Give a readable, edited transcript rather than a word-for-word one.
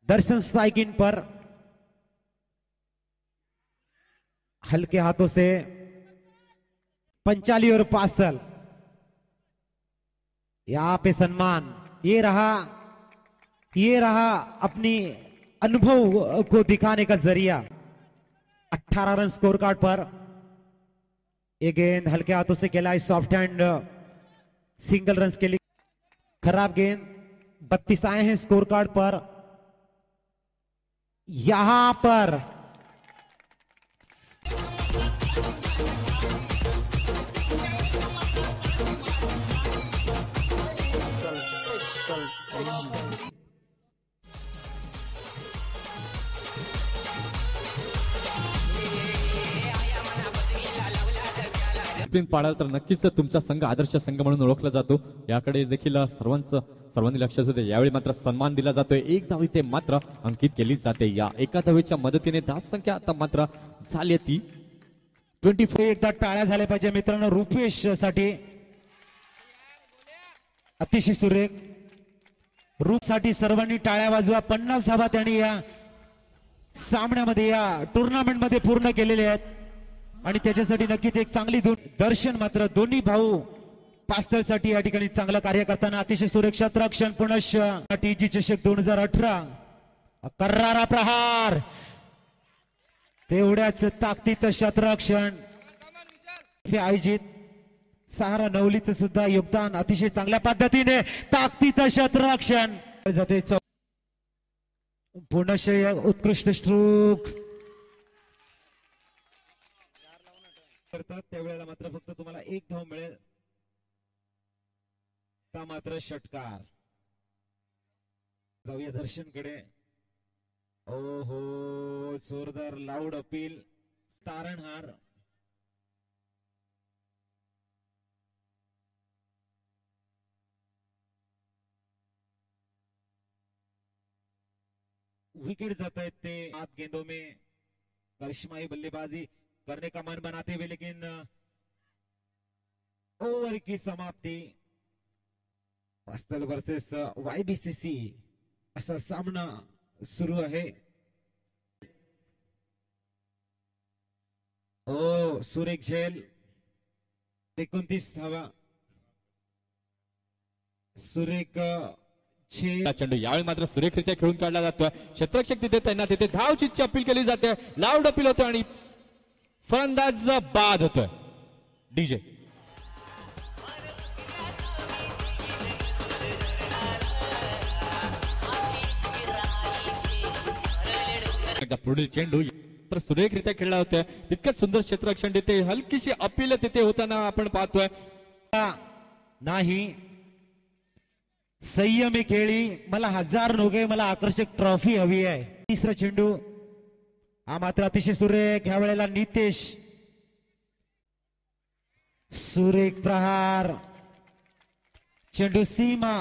Darshan strike in पर हल्के हाथों से पंचाली और पास्तल, यहाँ पे सम्मान। ये रहा अपनी अनुभव को दिखाने का जरिया। 18 रन स्कोर कार्ड पर। ये गेंद हल्के हाथों से खेला है, सॉफ्ट हैंड सिंगल रन के लिए। खराब गेंद। 32 आए हैं स्कोर कार्ड पर। यहां पर डिसिप्लिन पाळाल तर नक्कीच तुमचा संघ आदर्श संघ म्हणून ओळखला जातो। याकडे देखील सर्वांनी लक्ष असू दे। यावेळी मात्र सन्मान दिला जातोय। एक धाव इथे मात्र अंकित केली जाते। या एका धावेच्या मदतीने धाव संख्या आता मात्र झाली ती 24। एकदा टाळ्या झाल्या पाहिजे मित्रांनो रुपेश साठी। अतिशय सुरेख रूप साठी सर्वांनी टाळ्या वाजवा। 50 धावा त्यांनी या सामन्यामध्ये या टुर्नामेंट मध्ये पूर्ण केलेले आहेत आणि त्याच्यासाठी नक्कीच एक चांगली दर्शन मात्र दोन्ही भाऊ पास्तल साठी या ठिकाणी चांगलं कार्य करताना अतिशय सुरक्षा रक्षण पुनश टीजी चषक 2018 करारा प्रहार तेवढ्याच ताकदीचं क्षेत्ररक्षण आयोजित सहारा नवलीचं सुद्धा योगदान अतिशय चांगल्या पद्धतीने ताकदीचं क्षेत्ररक्षण जाते। पुनश उत्कृष्ट स्ट्रोक करतात त्यावेळेला मात्र फक्त तुम्हाला एक धाव मिळेल। ता मात्र षटकार। जाऊया दर्शनकडे। ओहो जोरदार लाऊड अपील तारणहार। विकेट जाता है ते 7 गेंदों में करिश्माई बल्लेबाजी करने का मन बनाते हुए, लेकिन ओवर की समाप्ति। पास्तल वर्सेस YBCC असा सामना सुरू आहे। ओ सुरेख झेल 29 धावा। सुरेख चेंडू यावेळी मात्र सुरेखरित्या खेळून काढला जातोय। क्षेत्ररक्षक तिथे तैनात तिथे धावचीची अपील केली जाते। लाऊड अपील होतं आणि फलंदाज बाद होतोय। डीजे पुढील चेंडू तर सुरेखरित्या खेळला होता। तितकंच सुंदर क्षेत्ररक्षण तिथे हलकीशी अपील तिथे होताना आपण पाहतोय। नाही संयमी खेळी। मला 1000 नोगे मला आकर्षक ट्रॉफी हवी आहे। तिसरा चेंडू हा मात्र अतिशय सुरेख। ह्या वेळेला नितेश सुरेख प्रहार चेंडू सीमा